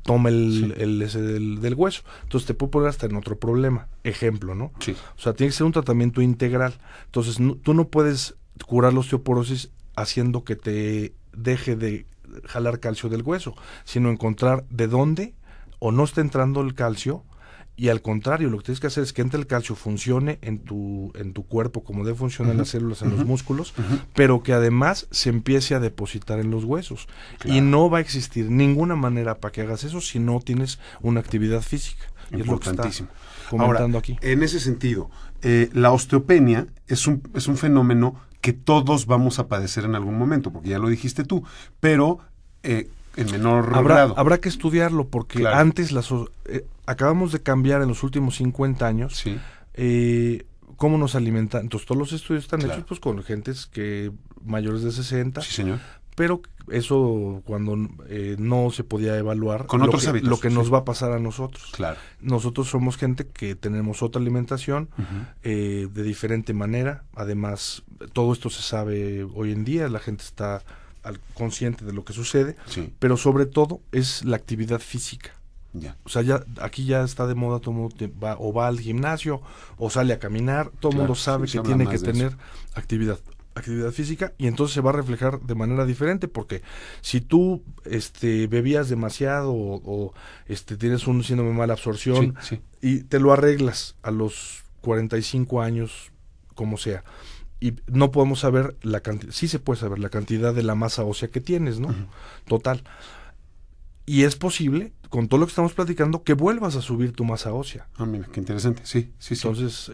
toma del hueso. Entonces te puede poner hasta en otro problema, ejemplo, ¿no? O sea, tiene que ser un tratamiento integral. Entonces tú no puedes curar la osteoporosis haciendo que te deje de jalar calcio del hueso, sino encontrar de dónde o no está entrando el calcio. Y al contrario, lo que tienes que hacer es que entre el calcio, funcione en tu cuerpo como debe funcionar las células en los músculos, pero que además se empiece a depositar en los huesos. Y no va a existir ninguna manera para que hagas eso si no tienes una actividad física. Y es lo que está comentando aquí. En ese sentido, la osteopenia es un fenómeno que todos vamos a padecer en algún momento, porque ya lo dijiste tú, pero en menor grado. Habrá que estudiarlo, porque antes acabamos de cambiar en los últimos 50 años cómo nos alimentan. Entonces todos los estudios están hechos pues con gentes mayores de 60. Sí, señor. Pero eso cuando no se podía evaluar con otros hábitos, lo que nos va a pasar a nosotros. Claro. Nosotros somos gente que tenemos otra alimentación de diferente manera. Además, todo esto se sabe hoy en día, la gente está consciente de lo que sucede, pero sobre todo es la actividad física. O sea, aquí ya está de moda, todo el mundo va al gimnasio o sale a caminar, todo el mundo sabe que tiene que tener actividad física, y entonces se va a reflejar de manera diferente, porque si tú bebías demasiado o tienes un síndrome de mala absorción y te lo arreglas a los 45 años, como sea, y no podemos saber la cantidad, sí se puede saber la cantidad de la masa ósea que tienes, ¿no? Total. Y es posible, con todo lo que estamos platicando, que vuelvas a subir tu masa ósea. Mira, qué interesante, sí. Entonces,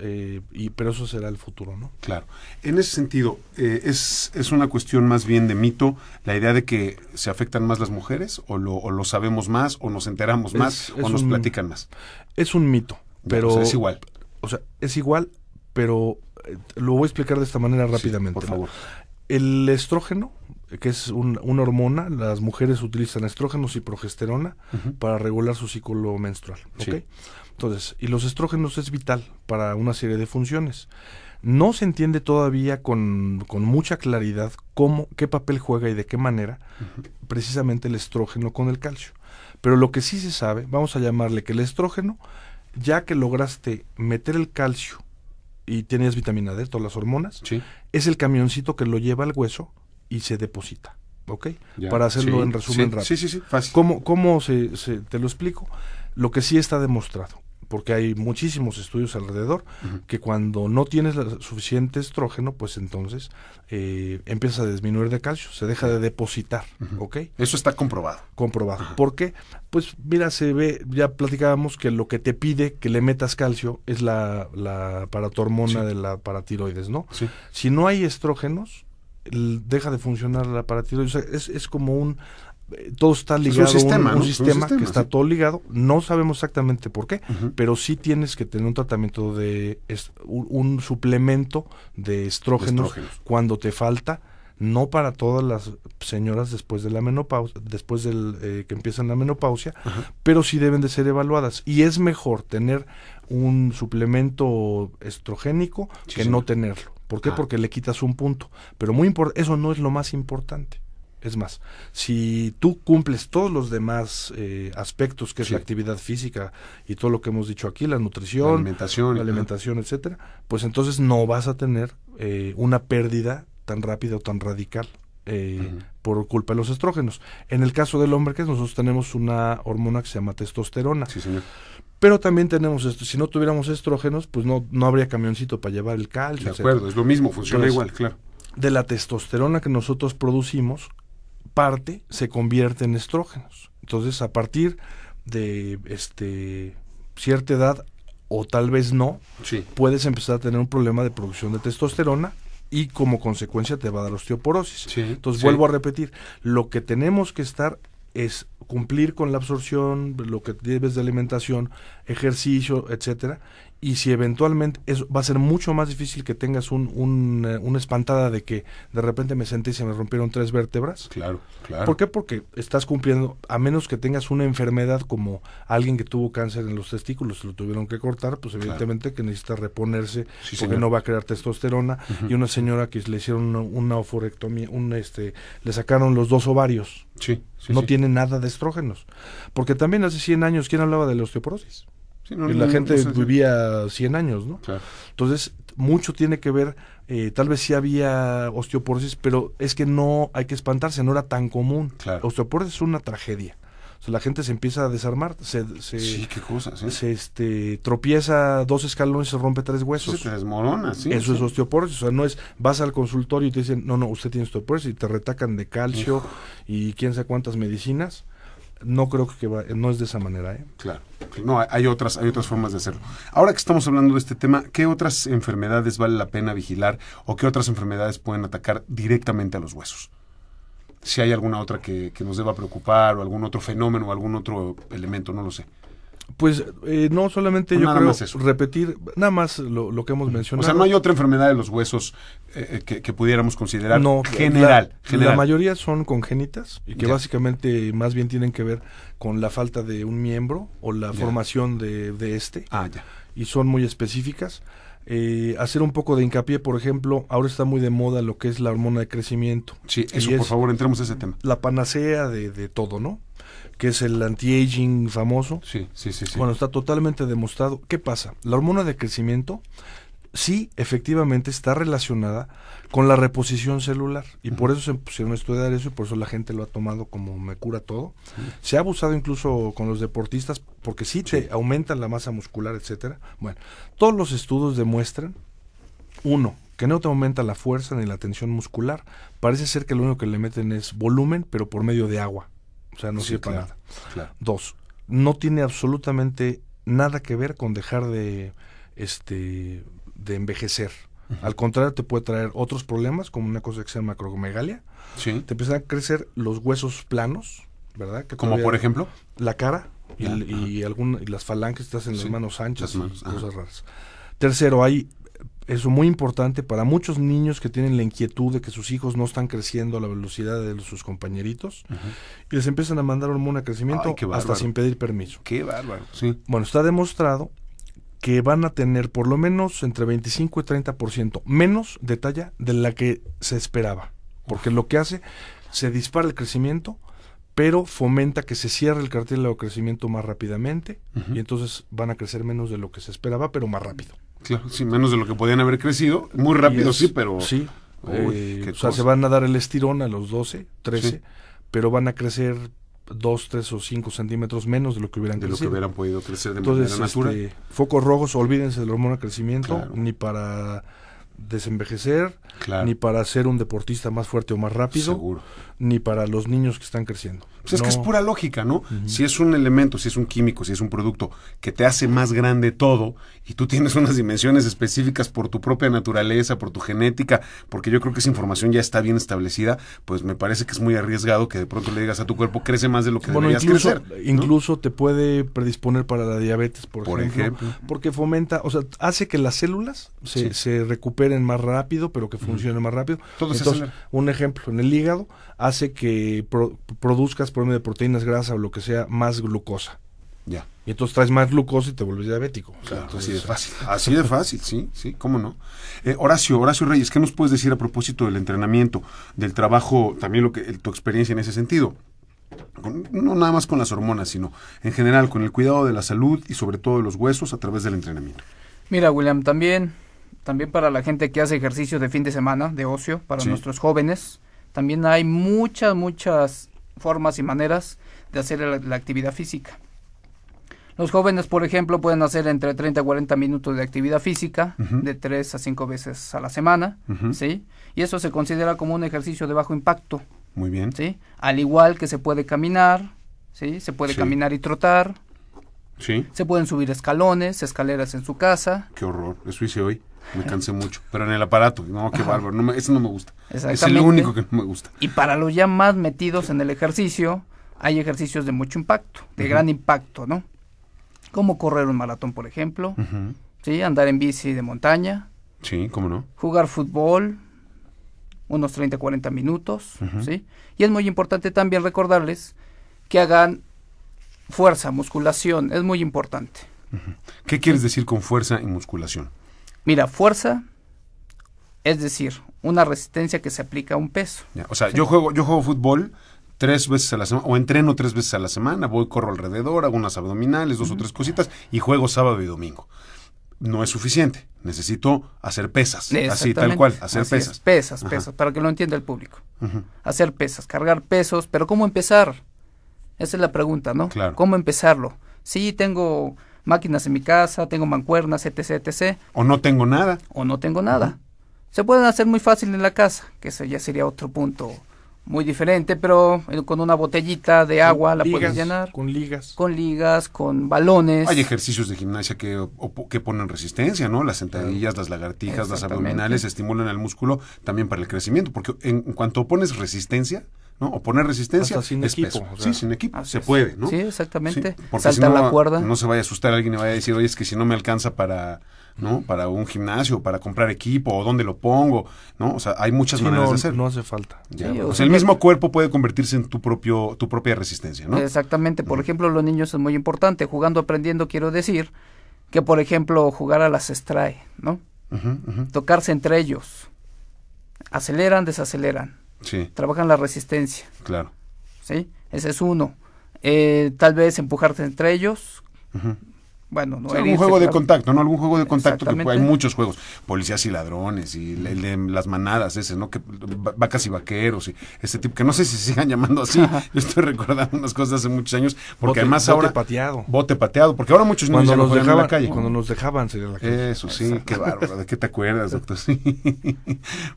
pero eso será el futuro, ¿no? Claro. En ese sentido, es una cuestión más bien de mito, la idea de que se afectan más las mujeres, o lo sabemos más, o nos enteramos más, o nos platican más. Es un mito, pero... O sea, es igual. O sea, es igual, pero lo voy a explicar de esta manera rápidamente. Por favor. El estrógeno, que es una hormona, las mujeres utilizan estrógenos y progesterona para regular su ciclo menstrual, ¿ok? Entonces, y los estrógenos es vital para una serie de funciones. No se entiende todavía con mucha claridad qué papel juega y de qué manera precisamente el estrógeno con el calcio. Pero lo que sí se sabe, vamos a llamarle que el estrógeno, ya que lograste meter el calcio y tenías vitamina D, todas las hormonas, es el camioncito que lo lleva al hueso y se deposita, ¿ok? Para hacerlo en resumen rápido. Sí, fácil. ¿Cómo te lo explico? Lo que sí está demostrado porque hay muchísimos estudios alrededor, que cuando no tienes suficiente estrógeno, pues entonces empieza a disminuir de calcio, se deja de depositar, ¿ok? Eso está comprobado. Comprobado. ¿Por qué? Pues mira, se ve, ya platicábamos que lo que te pide que le metas calcio es la paratormona de la paratiroides, ¿no? Sí. Si no hay estrógenos, deja de funcionar la paratiroides. O sea, es como todo está ligado, un sistema, un ¿no? sistema que está sí. todo ligado, no sabemos exactamente por qué, pero sí tienes que tener un tratamiento un suplemento de estrógenos cuando te falta, no para todas las señoras después de la menopausia, después del que empiezan la menopausia, pero sí deben de ser evaluadas, y es mejor tener un suplemento estrogénico que no tenerlo. ¿Por qué? Porque le quitas un punto, pero eso no es lo más importante. Es más, si tú cumples todos los demás aspectos, que es la actividad física y todo lo que hemos dicho aquí, la nutrición, la alimentación, etcétera, pues entonces no vas a tener una pérdida tan rápida o tan radical por culpa de los estrógenos. En el caso del hombre, que nosotros tenemos una hormona que se llama testosterona. Sí, señor. Pero también tenemos esto, si no tuviéramos estrógenos, pues no habría camioncito para llevar el calcio. De acuerdo, es lo mismo, funciona igual, claro. De la testosterona que nosotros producimos, parte se convierte en estrógenos. Entonces, a partir de cierta edad, o tal vez no, puedes empezar a tener un problema de producción de testosterona, y como consecuencia te va a dar osteoporosis. Entonces, vuelvo a repetir, lo que tenemos que estar es cumplir con la absorción, lo que debes de alimentación, ejercicio, etcétera, y si eventualmente va a ser mucho más difícil que tengas una espantada de que de repente me senté y se me rompieron 3 vértebras. Claro. ¿Por qué? Porque estás cumpliendo, a menos que tengas una enfermedad como alguien que tuvo cáncer en los testículos, lo tuvieron que cortar, pues evidentemente que necesita reponerse, porque no va a crear testosterona, y una señora que le hicieron una oforectomía, le sacaron los 2 ovarios. No tiene nada de estrógenos. Porque también hace 100 años, ¿quién hablaba de la osteoporosis? Y la gente vivía 100 años, ¿no? Claro. Entonces, mucho tiene que ver, tal vez sí había osteoporosis, pero es que no hay que espantarse, no era tan común. Claro. Osteoporosis es una tragedia. O sea, la gente se empieza a desarmar, qué cosa, se tropieza 2 escalones y se rompe 3 huesos. Se desmorona, Eso es osteoporosis. O sea, no es, vas al consultorio y te dicen, no, usted tiene osteoporosis, y te retacan de calcio y quién sabe cuántas medicinas. No creo que no es de esa manera, Claro. No, hay otras formas de hacerlo. Ahora que estamos hablando de este tema, ¿qué otras enfermedades vale la pena vigilar o qué otras enfermedades pueden atacar directamente a los huesos? Si hay alguna otra que nos deba preocupar, o algún otro fenómeno o algún otro elemento, no lo sé. Pues no solamente yo creo repetir nada más lo que hemos mencionado. O sea, no hay otra enfermedad de los huesos que pudiéramos considerar general. La mayoría son congénitas y que básicamente más bien tienen que ver con la falta de un miembro o la formación de y son muy específicas. Hacer un poco de hincapié, por ejemplo, ahora está muy de moda lo que es la hormona de crecimiento. Sí, eso, por favor, entremos a ese tema. La panacea de todo, ¿no? Que es el anti-aging famoso. Sí. Bueno, está totalmente demostrado. ¿Qué pasa? La hormona de crecimiento sí, efectivamente está relacionada con la reposición celular, y por eso se pusieron a estudiar eso, y por eso la gente lo ha tomado como me cura todo. Se ha abusado incluso con los deportistas, porque sí te aumentan la masa muscular, etcétera. Bueno, todos los estudios demuestran, que no te aumenta la fuerza ni la tensión muscular. Parece ser que lo único que le meten es volumen, pero por medio de agua. O sea, no sirve para nada. Claro. 2, no tiene absolutamente nada que ver con dejar de envejecer. Al contrario, te puede traer otros problemas, como una cosa que se llama macromegalia. Te empiezan a crecer los huesos planos, ¿verdad? Que como por ejemplo la cara y las falanges, estás en las manos anchas, cosas raras. Tercero, eso muy importante para muchos niños que tienen la inquietud de que sus hijos no están creciendo a la velocidad de sus compañeritos, y les empiezan a mandar hormona de crecimiento hasta sin pedir permiso. ¡Qué bárbaro! Sí. Bueno, está demostrado que van a tener por lo menos entre 25 y 30% menos de talla de la que se esperaba, porque lo que hace, se dispara el crecimiento, pero fomenta que se cierre el cartílago de crecimiento más rápidamente, y entonces van a crecer menos de lo que se esperaba, pero más rápido. Claro, sí, menos de lo que podían haber crecido, muy rápido, pero... Sí, o sea, se van a dar el estirón a los 12, 13, pero van a crecer 2, 3 o 5 centímetros menos de lo que hubieran crecido. De lo que hubieran podido crecer de Entonces, manera natural. Focos rojos, olvídense del hormona de crecimiento, Claro. ni para desenvejecer, Claro. ni para ser un deportista más fuerte o más rápido, Seguro. ni para los niños que están creciendo. Pues es que es pura lógica, ¿no? Si es un elemento, si es un químico, si es un producto que te hace más grande todo y tú tienes unas dimensiones específicas por tu propia naturaleza, por tu genética, porque yo creo que esa información ya está bien establecida, pues me parece que es muy arriesgado que de pronto le digas a tu cuerpo crece más de lo que deberías crecer, ¿no? Incluso te puede predisponer para la diabetes, por ejemplo, porque fomenta, o sea, hace que las células se recuperen más rápido, pero que funcionen más rápido. Entonces, un ejemplo, en el hígado hace que produzcas por medio de proteínas, grasa o lo que sea, más glucosa. Ya. Y entonces traes más glucosa y te vuelves diabético. O sea, entonces, así de fácil. Así de fácil, sí, cómo no. Horacio Reyes, ¿qué nos puedes decir a propósito del entrenamiento, del trabajo, también tu experiencia en ese sentido? No nada más con las hormonas, sino en general con el cuidado de la salud y sobre todo de los huesos a través del entrenamiento. Mira, William, también para la gente que hace ejercicio de fin de semana, de ocio, para nuestros jóvenes, también hay muchas formas y maneras de hacer la actividad física. Los jóvenes, por ejemplo, pueden hacer entre 30 y 40 minutos de actividad física, de 3 a 5 veces a la semana, ¿sí? Y eso se considera como un ejercicio de bajo impacto. Muy bien. ¿Sí? Al igual que se puede caminar, ¿sí? Se puede caminar y trotar. Sí. Se pueden subir escaleras en su casa. Qué horror, eso hice hoy. Me cansé mucho, pero en el aparato, no, qué bárbaro, eso no me gusta. Es el único que no me gusta. Y para los ya más metidos en el ejercicio, hay ejercicios de mucho impacto, de gran impacto, ¿no? Como correr un maratón, por ejemplo, ¿sí? Andar en bici de montaña. Sí, cómo no. Jugar fútbol, unos 30, 40 minutos, ¿sí? Y es muy importante también recordarles que hagan fuerza, musculación, es muy importante. ¿Qué quieres decir con fuerza y musculación? Mira, fuerza es decir, una resistencia que se aplica a un peso. Ya, o sea, ¿sí? yo juego fútbol 3 veces a la semana, o entreno 3 veces a la semana, corro alrededor, hago unas abdominales, 2 o 3 cositas, y juego sábado y domingo. No es suficiente, necesito hacer pesas, así tal cual, hacer pesas. Pesas, para que lo entienda el público. Hacer pesas, cargar pesos, pero ¿cómo empezar? Esa es la pregunta, ¿no? Claro. ¿Cómo empezarlo? Sí, tengo máquinas en mi casa, tengo mancuernas, etc. O no tengo nada. Se pueden hacer muy fácil en la casa, que eso ya sería otro punto muy diferente, pero con una botellita de agua la puedes llenar. Con ligas. Con ligas, con balones. Hay ejercicios de gimnasia que ponen resistencia, ¿no? Las sentadillas, las lagartijas, las abdominales estimulan el músculo también para el crecimiento, porque en cuanto pones resistencia, ¿no? O poner resistencia hasta sin es equipo, peso. o sea, sí, sin equipo. Se puede, ¿no? Sí, exactamente. Sí, porque salta si no, la cuerda. No se vaya a asustar alguien y vaya a decir, oye, es que si no me alcanza para un gimnasio, para comprar equipo, o dónde lo pongo, ¿no? O sea, hay muchas maneras de hacerlo. No hace falta. Ya, sí, o sea, el mismo cuerpo puede convertirse en tu propia resistencia, ¿no? Exactamente. Por ejemplo, los niños es muy importante. Jugando, aprendiendo, quiero decir que, por ejemplo, jugar a las extrae, ¿no? Tocarse entre ellos. Aceleran, desaceleran. Sí. Trabajan la resistencia. Claro. ¿Sí? Ese es uno. Tal vez empujarse entre ellos. Bueno, no, o sea, algún juego de contacto, ¿no? Algún juego de contacto, que hay muchos juegos, policías y ladrones, y el de las manadas ese, ¿no? Que vacas y vaqueros, y ese tipo, que no sé si se sigan llamando así. Yo estoy recordando unas cosas de hace muchos años, porque además ahora... Bote pateado, porque ahora muchos niños ya no juegan en la calle. Cuando nos dejaban salir a la calle. Eso, sí, qué bárbaro, ¿de qué te acuerdas, doctor? Sí.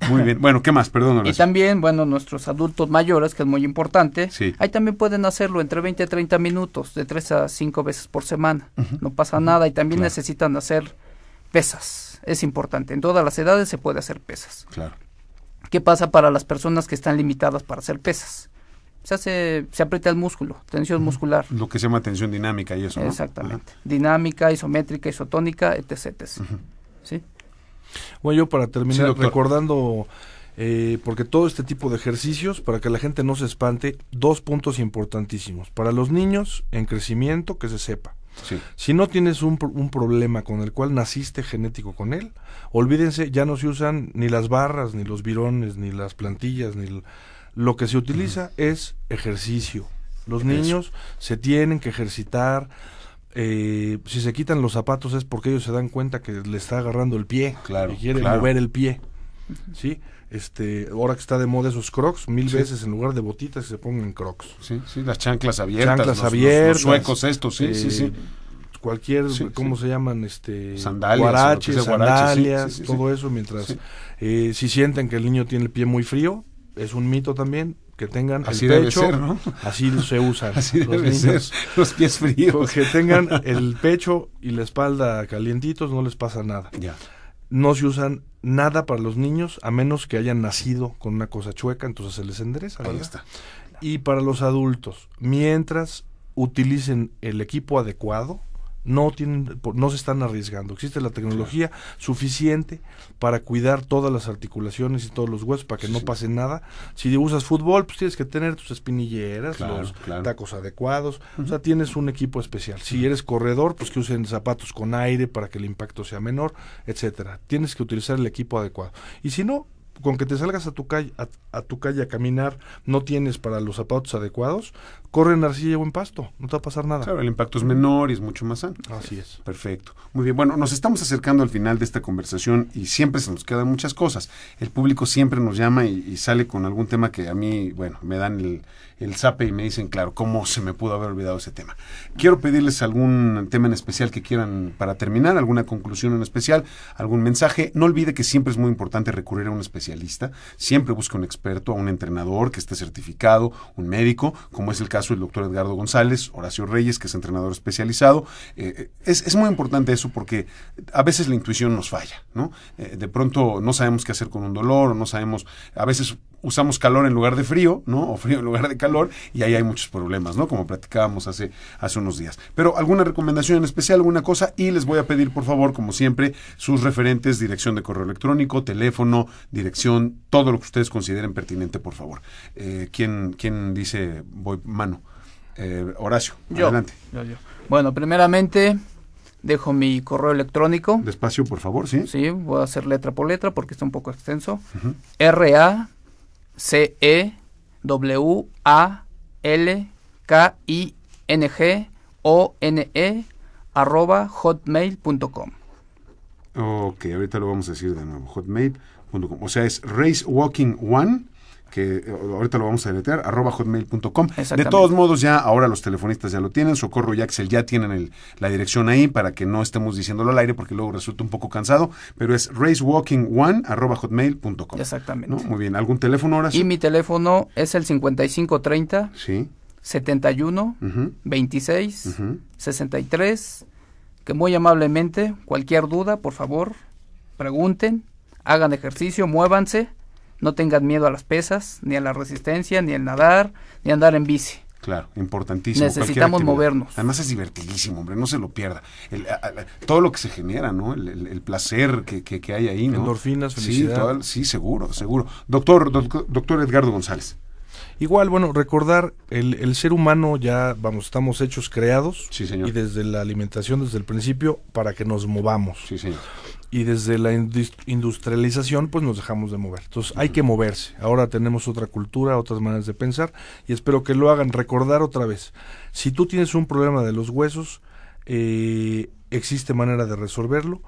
Muy bien, bueno, ¿qué más? Perdón. Y también, bueno, nuestros adultos mayores, que es muy importante, sí. Ahí también pueden hacerlo entre 20 y 30 minutos, de 3 a 5 veces por semana. No pasa nada, y también necesitan hacer pesas, es importante, en todas las edades se puede hacer pesas. Claro. ¿Qué pasa para las personas que están limitadas para hacer pesas? Se aprieta el músculo, tensión muscular. Lo que se llama tensión dinámica y eso, ¿no? Exactamente. Dinámica, isométrica, isotónica, etc. ¿Sí? Bueno, yo para terminar recordando, porque todo este tipo de ejercicios, para que la gente no se espante, 2 puntos importantísimos. Para los niños en crecimiento, que se sepa. Sí. Si no tienes un problema con el cual naciste genético con él, olvídense, ya no se usan ni las barras, ni los virones, ni las plantillas, lo que se utiliza es ejercicio. Los niños se tienen que ejercitar. Si se quitan los zapatos es porque ellos se dan cuenta que le está agarrando el pie, claro, y quieren mover el pie. ¿sí? Ahora que está de moda esos Crocs, 1000 Sí. veces en lugar de botitas que se pongan Crocs. Sí, sí, las chanclas abiertas. Abiertas. Los suecos estos, sí, sí. Cualquier, Sí, ¿cómo sí. se llaman? Sandalias, Guaraches, o lo que sea, guaraches, sandalias, sí, todo eso, mientras Sí. si sienten que el niño tiene el pie muy frío, es un mito también, que tengan Así el debe pecho, ser, ¿no? así se usan Así los debe niños. ser, los pies fríos. Que tengan el pecho y la espalda calientitos, no les pasa nada. Ya. No se usan nada para los niños, a menos que hayan nacido con una cosa chueca, entonces se les endereza, Ahí ¿verdad? está. Y para los adultos, mientras utilicen el equipo adecuado, no se están arriesgando. Existe la tecnología suficiente para cuidar todas las articulaciones y todos los huesos para que no pase nada. Si usas fútbol, pues tienes que tener tus espinilleras, los tacos adecuados. O sea, tienes un equipo especial. Si eres corredor, pues que usen zapatos con aire para que el impacto sea menor, etcétera. Tienes que utilizar el equipo adecuado. Y si no, con que te salgas a tu calle a caminar, no tienes para los zapatos adecuados, corre en arcilla o en pasto, no te va a pasar nada. Claro, el impacto es menor y es mucho más sano. Así es. Perfecto. Muy bien. Bueno, nos estamos acercando al final de esta conversación y siempre se nos quedan muchas cosas. El público siempre nos llama y sale con algún tema que a mí, bueno, me dan el zape y me dicen, claro, ¿cómo se me pudo haber olvidado ese tema? Quiero pedirles algún tema en especial que quieran para terminar, alguna conclusión en especial, algún mensaje. No olvide que siempre es muy importante recurrir a un especialista. Siempre busca un experto, a un entrenador que esté certificado, un médico, como es el caso del doctor Edgardo González, Horacio Reyes, que es entrenador especializado. Es muy importante eso porque a veces la intuición nos falla, ¿no? De pronto no sabemos qué hacer con un dolor, o no sabemos, a veces usamos calor en lugar de frío, ¿no? O frío en lugar de calor, y ahí hay muchos problemas, ¿no? Como platicábamos hace unos días. Pero alguna recomendación en especial, alguna cosa, y les voy a pedir, por favor, como siempre, sus referentes, dirección de correo electrónico, teléfono, dirección, todo lo que ustedes consideren pertinente, por favor. ¿Quién dice voy mano? Horacio, adelante. Yo. Bueno, primeramente dejo mi correo electrónico. Despacio, por favor, ¿sí? Sí, voy a hacer letra por letra porque está un poco extenso. Uh-huh. RACEWALKINGONE@hotmail.com. Ok, ahorita lo vamos a decir de nuevo, hotmail.com. O sea, es racewalking1, que ahorita lo vamos a deletrear, @hotmail.com. De todos modos, ya ahora los telefonistas ya lo tienen, Socorro y Axel ya tienen la dirección ahí para que no estemos diciéndolo al aire porque luego resulta un poco cansado, pero es racewalking1 @hotmail.com. Exactamente. ¿No? Muy bien, ¿algún teléfono ahora sí? Y mi teléfono es el 5530 sí. 71 Uh-huh. 26 Uh-huh. 63, que muy amablemente, cualquier duda, por favor, pregunten, hagan ejercicio, muévanse, no tengan miedo a las pesas, ni a la resistencia, ni al nadar, ni a andar en bici. Claro, importantísimo. Necesitamos movernos. Además es divertidísimo, hombre, no se lo pierda. Todo lo que se genera, ¿no? El placer que hay ahí, ¿no? Endorfinas, felicidad. Sí, seguro. Doctor Edgardo González. Igual, bueno, recordar, el ser humano ya, estamos hechos, creados, sí, señor. Y desde la alimentación, desde el principio, para que nos movamos. Sí, señor. Y desde la industrialización, pues nos dejamos de mover. Entonces, hay que moverse. Ahora tenemos otra cultura, otras maneras de pensar, y espero que lo hagan. Recordar otra vez, si tú tienes un problema de los huesos, existe manera de resolverlo,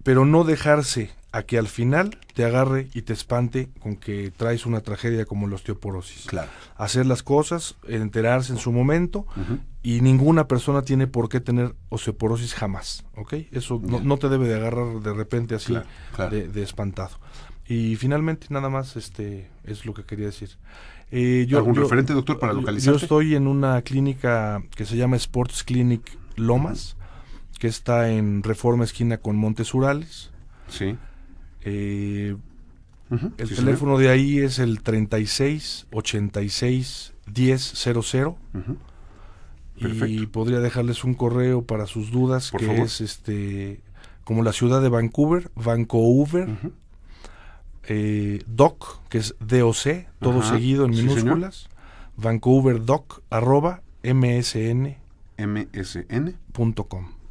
pero no dejarse a que al final te agarre y te espante con que traes una tragedia como la osteoporosis. Claro. Hacer las cosas, enterarse en su momento, uh-huh. Y ninguna persona tiene por qué tener osteoporosis jamás, ¿ok? Eso no te debe de agarrar de repente así, claro. De espantado. Y finalmente, nada más, es lo que quería decir. ¿Algún referente, doctor, para localizarte? Yo estoy en una clínica que se llama Sports Clinic Lomas, uh-huh. Que está en Reforma esquina con Montes Urales. Sí. Uh-huh. El teléfono de ahí es el 36 86 10 00. Uh-huh. Y podría dejarles un correo para sus dudas, por favor. Es como la ciudad de Vancouver, uh-huh. Doc, que es DOC, todo uh-huh. seguido en minúsculas, señor. VancouverDoc @msn.com.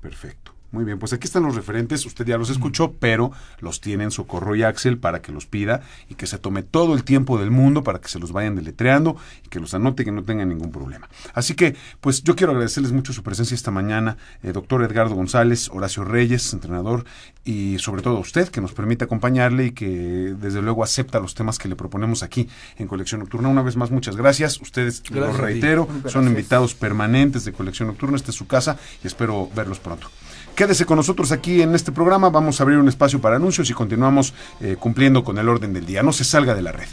Perfecto. Muy bien, pues aquí están los referentes, usted ya los escuchó, pero los tienen Socorro y Axel para que los pida y que se tome todo el tiempo del mundo para que se los vayan deletreando y que los anote, que no tengan ningún problema. Así que, pues yo quiero agradecerles mucho su presencia esta mañana, doctor Edgardo González, Horacio Reyes, entrenador, y sobre todo a usted, que nos permite acompañarle y que desde luego acepta los temas que le proponemos aquí en Colección Nocturna. Una vez más, muchas gracias. Ustedes, lo reitero, son invitados permanentes de Colección Nocturna. Esta es su casa y espero verlos pronto. Quédese con nosotros aquí en este programa, vamos a abrir un espacio para anuncios y continuamos cumpliendo con el orden del día. No se salga de la red.